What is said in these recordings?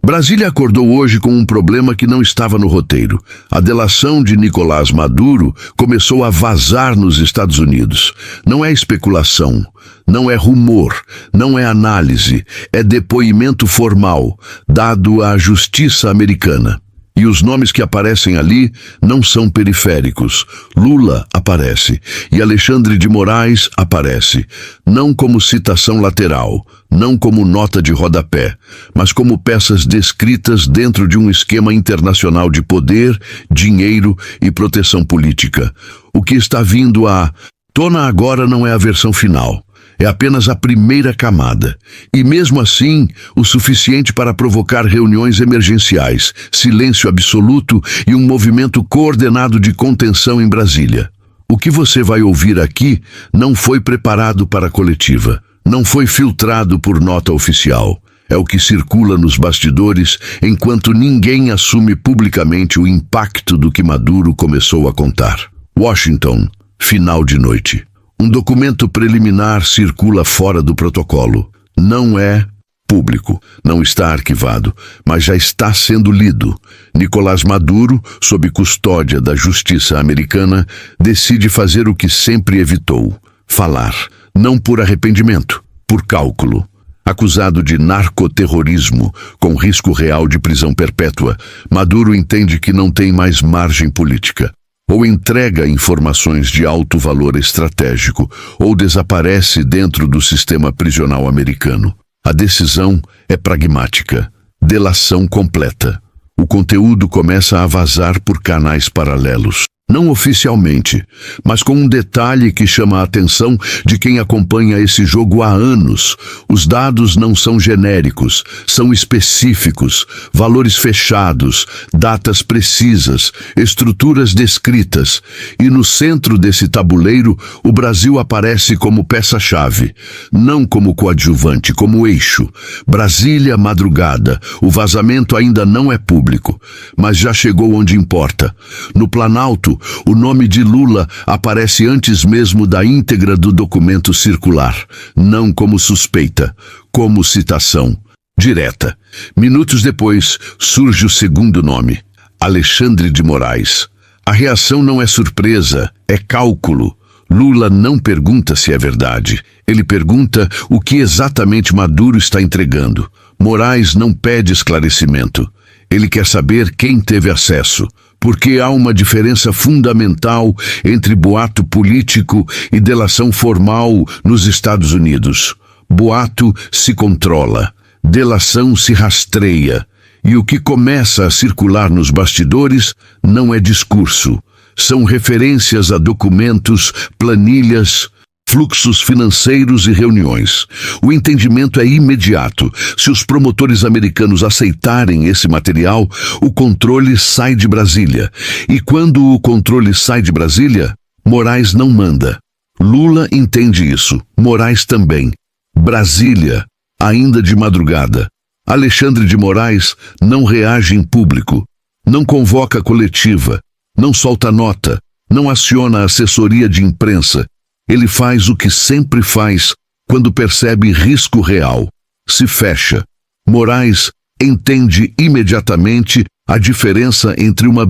Brasília acordou hoje com um problema que não estava no roteiro. A delação de Nicolás Maduro começou a vazar nos Estados Unidos. Não é especulação, não é rumor, não é análise, é depoimento formal, dado à justiça americana. E os nomes que aparecem ali não são periféricos. Lula aparece e Alexandre de Moraes aparece, não como citação lateral, não como nota de rodapé, mas como peças descritas dentro de um esquema internacional de poder, dinheiro e proteção política. O que está vindo à tona agora não é a versão final. É apenas a primeira camada. E mesmo assim, o suficiente para provocar reuniões emergenciais, silêncio absoluto e um movimento coordenado de contenção em Brasília. O que você vai ouvir aqui não foi preparado para a coletiva. Não foi filtrado por nota oficial. É o que circula nos bastidores enquanto ninguém assume publicamente o impacto do que Maduro começou a contar. Washington, final de noite. Um documento preliminar circula fora do protocolo. Não é público, não está arquivado, mas já está sendo lido. Nicolás Maduro, sob custódia da justiça americana, decide fazer o que sempre evitou: falar, não por arrependimento, por cálculo. Acusado de narcoterrorismo, com risco real de prisão perpétua, Maduro entende que não tem mais margem política. Ou entrega informações de alto valor estratégico, ou desaparece dentro do sistema prisional americano. A decisão é pragmática. Delação completa. O conteúdo começa a vazar por canais paralelos. Não oficialmente, mas com um detalhe que chama a atenção de quem acompanha esse jogo há anos. Os dados não são genéricos, são específicos, valores fechados, datas precisas, estruturas descritas. E no centro desse tabuleiro, o Brasil aparece como peça-chave, não como coadjuvante, como eixo. Brasília, madrugada. O vazamento ainda não é público, mas já chegou onde importa. No Planalto, o nome de Lula aparece antes mesmo da íntegra do documento circular, não como suspeita, como citação direta. Minutos depois, surge o segundo nome, Alexandre de Moraes. A reação não é surpresa, é cálculo. Lula não pergunta se é verdade, ele pergunta o que exatamente Maduro está entregando. Moraes não pede esclarecimento, ele quer saber quem teve acesso. Porque há uma diferença fundamental entre boato político e delação formal nos Estados Unidos. Boato se controla, delação se rastreia, e o que começa a circular nos bastidores não é discurso, são referências a documentos, planilhas, fluxos financeiros e reuniões. O entendimento é imediato. Se os promotores americanos aceitarem esse material, o controle sai de Brasília. E quando o controle sai de Brasília, Moraes não manda. Lula entende isso, Moraes também. Brasília, ainda de madrugada. Alexandre de Moraes não reage em público, não convoca coletiva, não solta nota, não aciona a assessoria de imprensa. Ele faz o que sempre faz quando percebe risco real. Se fecha. Moraes entende imediatamente a diferença entre uma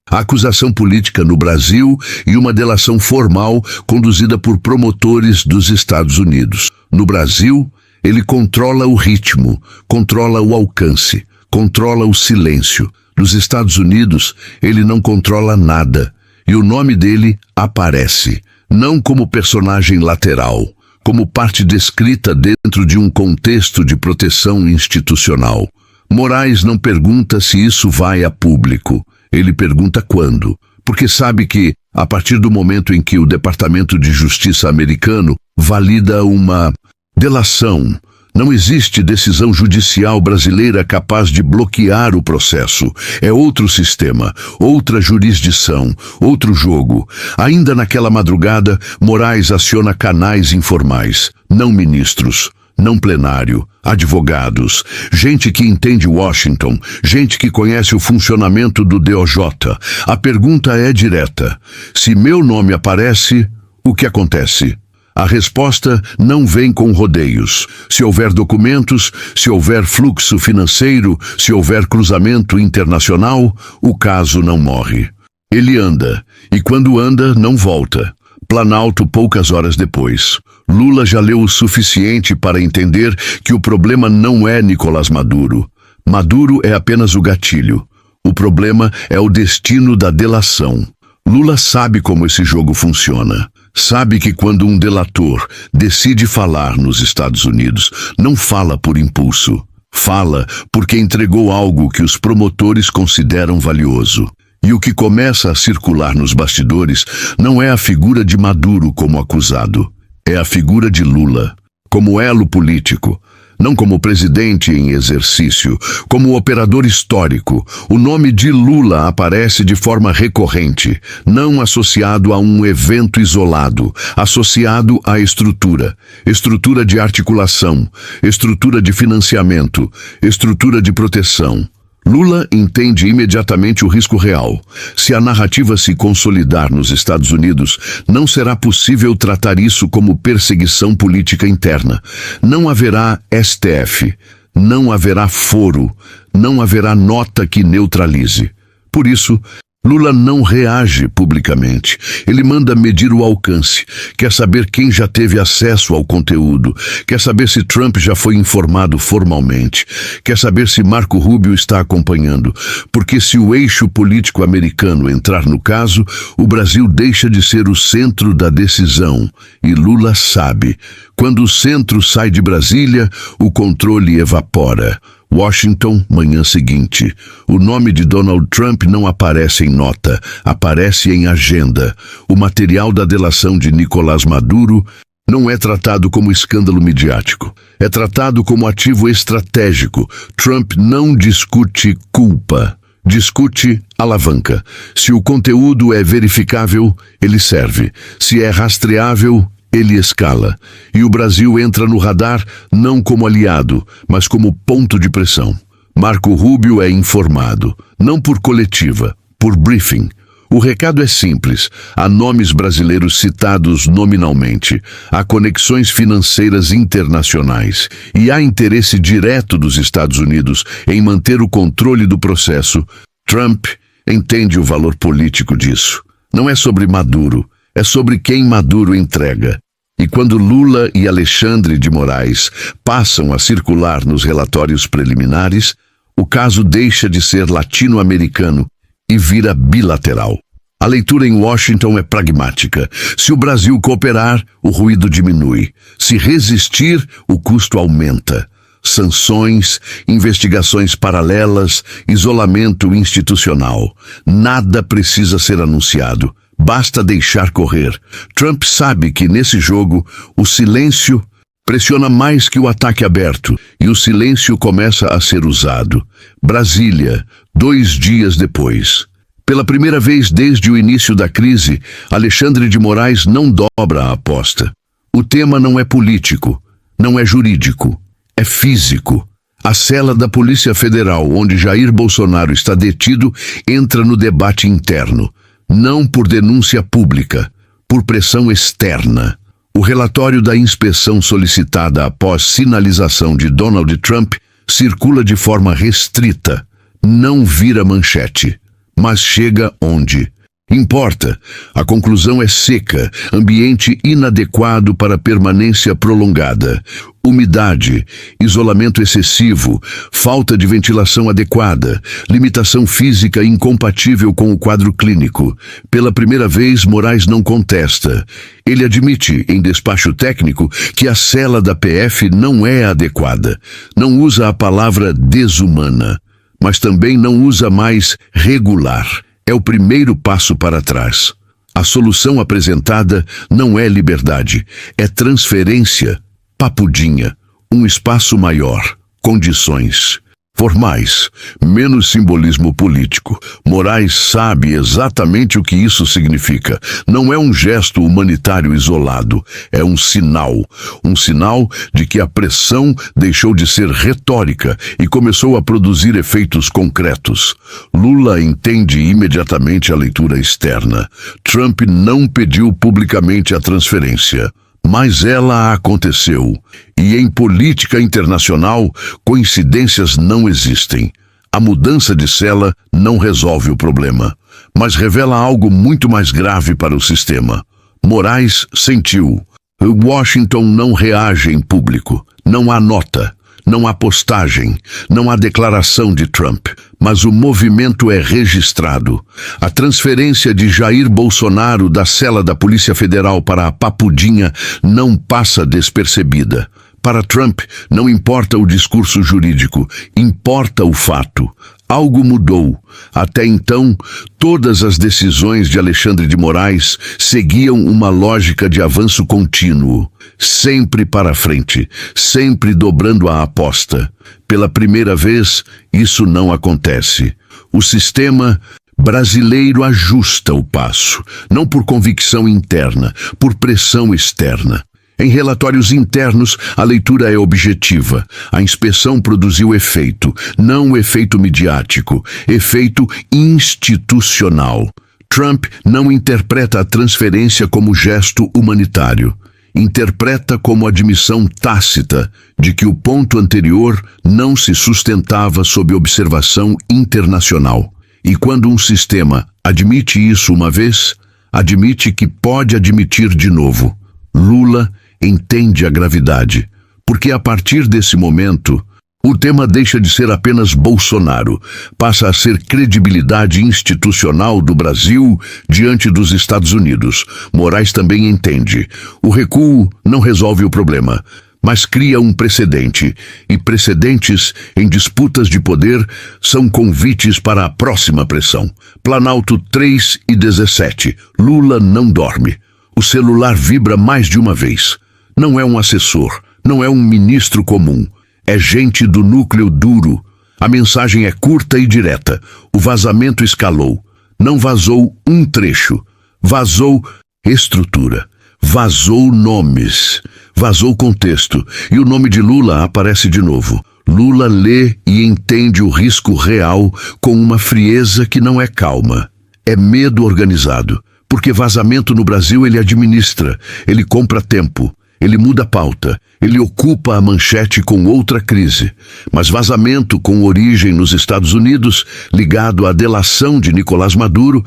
acusação política no Brasil e uma delação formal conduzida por promotores dos Estados Unidos. No Brasil, ele controla o ritmo, controla o alcance, controla o silêncio. Nos Estados Unidos, ele não controla nada. E o nome dele aparece. Não como personagem lateral, como parte descrita dentro de um contexto de proteção institucional. Moraes não pergunta se isso vai a público, ele pergunta quando, porque sabe que, a partir do momento em que o Departamento de Justiça americano valida uma delação, não existe decisão judicial brasileira capaz de bloquear o processo. É outro sistema, outra jurisdição, outro jogo. Ainda naquela madrugada, Moraes aciona canais informais, não ministros, não plenário, advogados, gente que entende Washington, gente que conhece o funcionamento do DOJ. A pergunta é direta: se meu nome aparece, o que acontece? A resposta não vem com rodeios. Se houver documentos, se houver fluxo financeiro, se houver cruzamento internacional, o caso não morre. Ele anda, e quando anda, não volta. Planalto poucas horas depois. Lula já leu o suficiente para entender que o problema não é Nicolás Maduro. Maduro é apenas o gatilho. O problema é o destino da delação. Lula sabe como esse jogo funciona. Sabe que quando um delator decide falar nos Estados Unidos, não fala por impulso. Fala porque entregou algo que os promotores consideram valioso. E o que começa a circular nos bastidores não é a figura de Maduro como acusado. É a figura de Lula, como elo político. Não como presidente em exercício, como operador histórico. O nome de Lula aparece de forma recorrente, não associado a um evento isolado, associado à estrutura. Estrutura de articulação, estrutura de financiamento, estrutura de proteção. Lula entende imediatamente o risco real. Se a narrativa se consolidar nos Estados Unidos, não será possível tratar isso como perseguição política interna. Não haverá STF, não haverá foro, não haverá nota que neutralize. Por isso, Lula não reage publicamente. Ele manda medir o alcance. Quer saber quem já teve acesso ao conteúdo. Quer saber se Trump já foi informado formalmente. Quer saber se Marco Rubio está acompanhando. Porque se o eixo político americano entrar no caso, o Brasil deixa de ser o centro da decisão. E Lula sabe. Quando o centro sai de Brasília, o controle evapora. Washington, manhã seguinte. O nome de Donald Trump não aparece em nota, aparece em agenda. O material da delação de Nicolás Maduro não é tratado como escândalo midiático. É tratado como ativo estratégico. Trump não discute culpa, discute alavanca. Se o conteúdo é verificável, ele serve. Se é rastreável, ele escala. E o Brasil entra no radar não como aliado, mas como ponto de pressão. Marco Rubio é informado, não por coletiva, por briefing. O recado é simples. Há nomes brasileiros citados nominalmente. Há conexões financeiras internacionais. E há interesse direto dos Estados Unidos em manter o controle do processo. Trump entende o valor político disso. Não é sobre Maduro. É sobre quem Maduro entrega. E quando Lula e Alexandre de Moraes passam a circular nos relatórios preliminares, o caso deixa de ser latino-americano e vira bilateral. A leitura em Washington é pragmática. Se o Brasil cooperar, o ruído diminui. Se resistir, o custo aumenta. Sanções, investigações paralelas, isolamento institucional. Nada precisa ser anunciado. Basta deixar correr. Trump sabe que nesse jogo o silêncio pressiona mais que o ataque aberto e o silêncio começa a ser usado. Brasília, 2 dias depois. Pela primeira vez desde o início da crise, Alexandre de Moraes não dobra a aposta. O tema não é político, não é jurídico, é físico. A cela da Polícia Federal, onde Jair Bolsonaro está detido, entra no debate interno. Não por denúncia pública, por pressão externa. O relatório da inspeção solicitada após sinalização de Donald Trump circula de forma restrita. Não vira manchete, mas chega onde importa. A conclusão é seca, ambiente inadequado para permanência prolongada, umidade, isolamento excessivo, falta de ventilação adequada, limitação física incompatível com o quadro clínico. Pela primeira vez, Moraes não contesta. Ele admite, em despacho técnico, que a cela da PF não é adequada. Não usa a palavra desumana, mas também não usa mais regular. É o primeiro passo para trás. A solução apresentada não é liberdade, é transferência, papudinha, um espaço maior, condições formais, menos simbolismo político. Moraes sabe exatamente o que isso significa. Não é um gesto humanitário isolado, é um sinal de que a pressão deixou de ser retórica e começou a produzir efeitos concretos. Lula entende imediatamente a leitura externa. Trump não pediu publicamente a transferência. Mas ela aconteceu. E em política internacional, coincidências não existem. A mudança de cela não resolve o problema, mas revela algo muito mais grave para o sistema. Moraes sentiu. Washington não reage em público. Não há nota, não há postagem, não há declaração de Trump. Mas o movimento é registrado. A transferência de Jair Bolsonaro da cela da Polícia Federal para a Papudinha não passa despercebida. Para Trump, não importa o discurso jurídico, importa o fato. Algo mudou. Até então, todas as decisões de Alexandre de Moraes seguiam uma lógica de avanço contínuo, sempre para frente, sempre dobrando a aposta. Pela primeira vez, isso não acontece. O sistema brasileiro ajusta o passo, não por convicção interna, por pressão externa. Em relatórios internos, a leitura é objetiva. A inspeção produziu efeito, não efeito midiático, efeito institucional. Trump não interpreta a transferência como gesto humanitário. Interpreta como admissão tácita de que o ponto anterior não se sustentava sob observação internacional. E quando um sistema admite isso uma vez, admite que pode admitir de novo. Lula entende a gravidade, porque a partir desse momento, o tema deixa de ser apenas Bolsonaro, passa a ser credibilidade institucional do Brasil diante dos Estados Unidos. Moraes também entende. O recuo não resolve o problema, mas cria um precedente, e precedentes em disputas de poder são convites para a próxima pressão. Planalto 3:17. Lula não dorme. O celular vibra mais de uma vez. Não é um assessor, não é um ministro comum. É gente do núcleo duro. A mensagem é curta e direta. O vazamento escalou. Não vazou um trecho. Vazou estrutura. Vazou nomes. Vazou contexto. E o nome de Lula aparece de novo. Lula lê e entende o risco real com uma frieza que não é calma. É medo organizado. Porque vazamento no Brasil ele administra. Ele compra tempo. Ele muda a pauta, ele ocupa a manchete com outra crise. Mas vazamento com origem nos Estados Unidos, ligado à delação de Nicolás Maduro,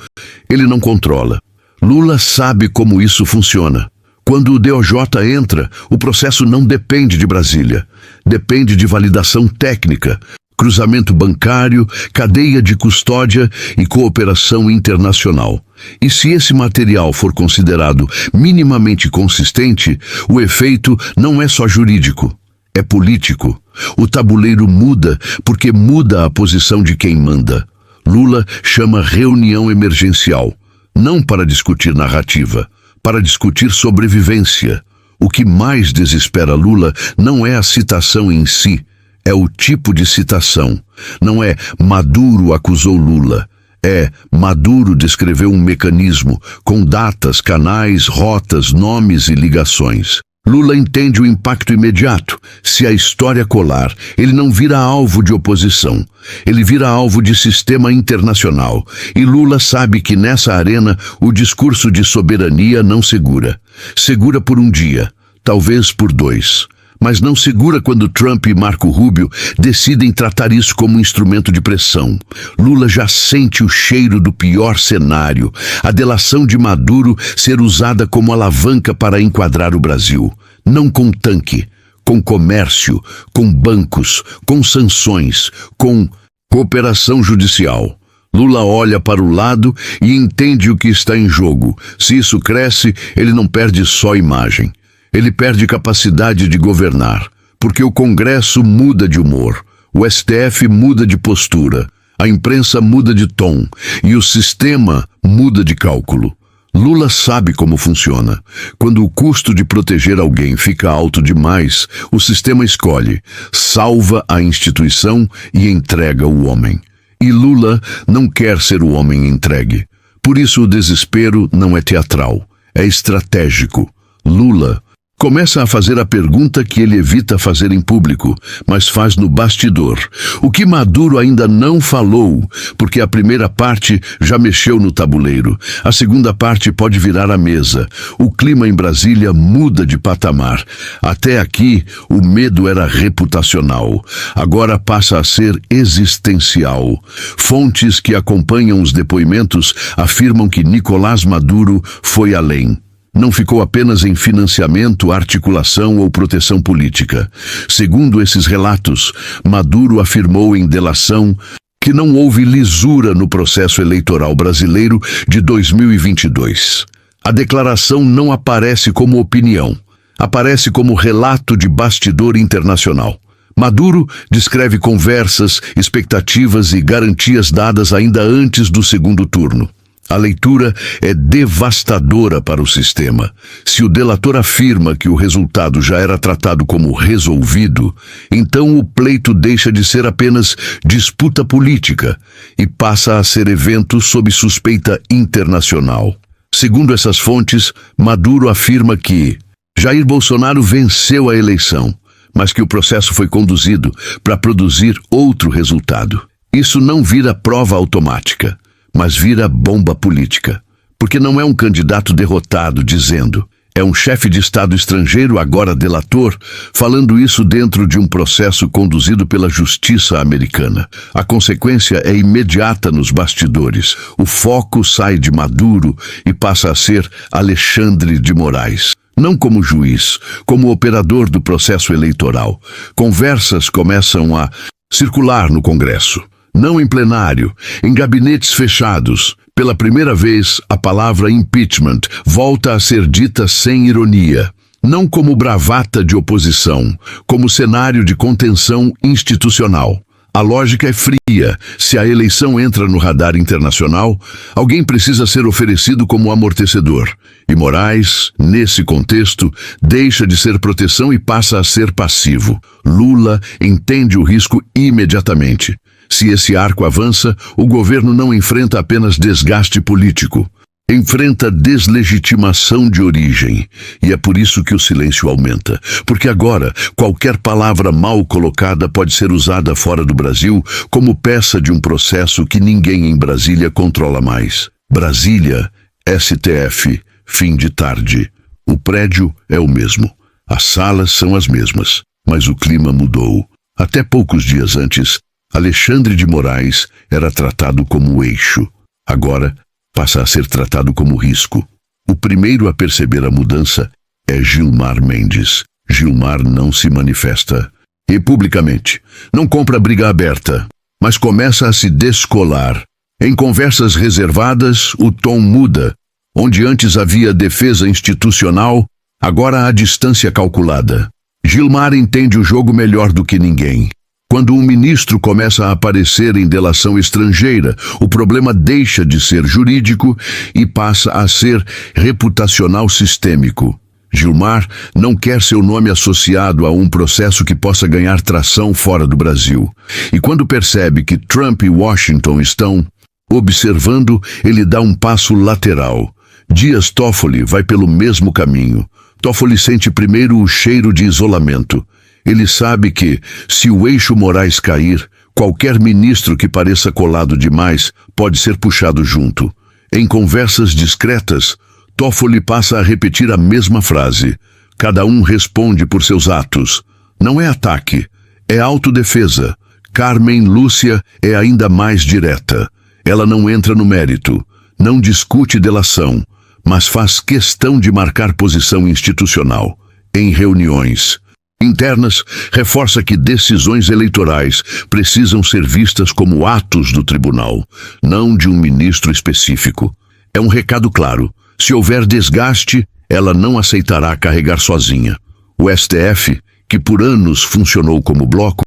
ele não controla. Lula sabe como isso funciona. Quando o DOJ entra, o processo não depende de Brasília. Depende de validação técnica, cruzamento bancário, cadeia de custódia e cooperação internacional. E se esse material for considerado minimamente consistente, o efeito não é só jurídico, é político. O tabuleiro muda porque muda a posição de quem manda. Lula chama reunião emergencial, não para discutir narrativa, para discutir sobrevivência. O que mais desespera Lula não é a citação em si, é o tipo de citação. Não é Maduro acusou Lula. É Maduro descreveu um mecanismo com datas, canais, rotas, nomes e ligações. Lula entende o impacto imediato. Se a história colar, ele não vira alvo de oposição. Ele vira alvo de sistema internacional. E Lula sabe que nessa arena o discurso de soberania não segura. Segura por um dia, talvez por 2. Mas não segura quando Trump e Marco Rubio decidem tratar isso como um instrumento de pressão. Lula já sente o cheiro do pior cenário, a delação de Maduro ser usada como alavanca para enquadrar o Brasil. Não com tanque, com comércio, com bancos, com sanções, com cooperação judicial. Lula olha para o lado e entende o que está em jogo. Se isso cresce, ele não perde só imagem. Ele perde capacidade de governar, porque o Congresso muda de humor, o STF muda de postura, a imprensa muda de tom e o sistema muda de cálculo. Lula sabe como funciona. Quando o custo de proteger alguém fica alto demais, o sistema escolhe, salva a instituição e entrega o homem. E Lula não quer ser o homem entregue. Por isso o desespero não é teatral, é estratégico. Lula Começa a fazer a pergunta que ele evita fazer em público, mas faz no bastidor. O que Maduro ainda não falou, porque a primeira parte já mexeu no tabuleiro. A segunda parte pode virar a mesa. O clima em Brasília muda de patamar. Até aqui, o medo era reputacional. Agora passa a ser existencial. Fontes que acompanham os depoimentos afirmam que Nicolás Maduro foi além. Não ficou apenas em financiamento, articulação ou proteção política. Segundo esses relatos, Maduro afirmou em delação que não houve lisura no processo eleitoral brasileiro de 2022. A declaração não aparece como opinião, aparece como relato de bastidor internacional. Maduro descreve conversas, expectativas e garantias dadas ainda antes do segundo turno. A leitura é devastadora para o sistema. Se o delator afirma que o resultado já era tratado como resolvido, então o pleito deixa de ser apenas disputa política e passa a ser evento sob suspeita internacional. Segundo essas fontes, Maduro afirma que Jair Bolsonaro venceu a eleição, mas que o processo foi conduzido para produzir outro resultado. Isso não vira prova automática, mas vira bomba política. Porque não é um candidato derrotado dizendo, é um chefe de Estado estrangeiro, agora delator, falando isso dentro de um processo conduzido pela justiça americana. A consequência é imediata nos bastidores. O foco sai de Maduro e passa a ser Alexandre de Moraes. Não como juiz, como operador do processo eleitoral. Conversas começam a circular no Congresso. Não em plenário, em gabinetes fechados. Pela primeira vez, a palavra impeachment volta a ser dita sem ironia. Não como bravata de oposição, como cenário de contenção institucional. A lógica é fria. Se a eleição entra no radar internacional, alguém precisa ser oferecido como amortecedor. E Moraes, nesse contexto, deixa de ser proteção e passa a ser passivo. Lula entende o risco imediatamente. Se esse arco avança, o governo não enfrenta apenas desgaste político, enfrenta deslegitimação de origem. E é por isso que o silêncio aumenta. Porque agora, qualquer palavra mal colocada pode ser usada fora do Brasil como peça de um processo que ninguém em Brasília controla mais. Brasília, STF, fim de tarde. O prédio é o mesmo. As salas são as mesmas. Mas o clima mudou. Até poucos dias antes, Alexandre de Moraes era tratado como eixo. Agora, passa a ser tratado como risco. O primeiro a perceber a mudança é Gilmar Mendes. Gilmar não se manifesta e publicamente. Não compra briga aberta, mas começa a se descolar. Em conversas reservadas, o tom muda. Onde antes havia defesa institucional, agora há distância calculada. Gilmar entende o jogo melhor do que ninguém. Quando um ministro começa a aparecer em delação estrangeira, o problema deixa de ser jurídico e passa a ser reputacional sistêmico. Gilmar não quer seu nome associado a um processo que possa ganhar tração fora do Brasil. E quando percebe que Trump e Washington estão observando, ele dá um passo lateral. Dias Toffoli vai pelo mesmo caminho. Toffoli sente primeiro o cheiro de isolamento. Ele sabe que, se o eixo Moraes cair, qualquer ministro que pareça colado demais pode ser puxado junto. Em conversas discretas, Toffoli passa a repetir a mesma frase. Cada um responde por seus atos. Não é ataque, é autodefesa. Carmen Lúcia é ainda mais direta. Ela não entra no mérito, não discute delação, mas faz questão de marcar posição institucional. Em reuniões internas, reforça que decisões eleitorais precisam ser vistas como atos do tribunal, não de um ministro específico. É um recado claro. Se houver desgaste, ela não aceitará carregar sozinha. O STF, que por anos funcionou como bloco,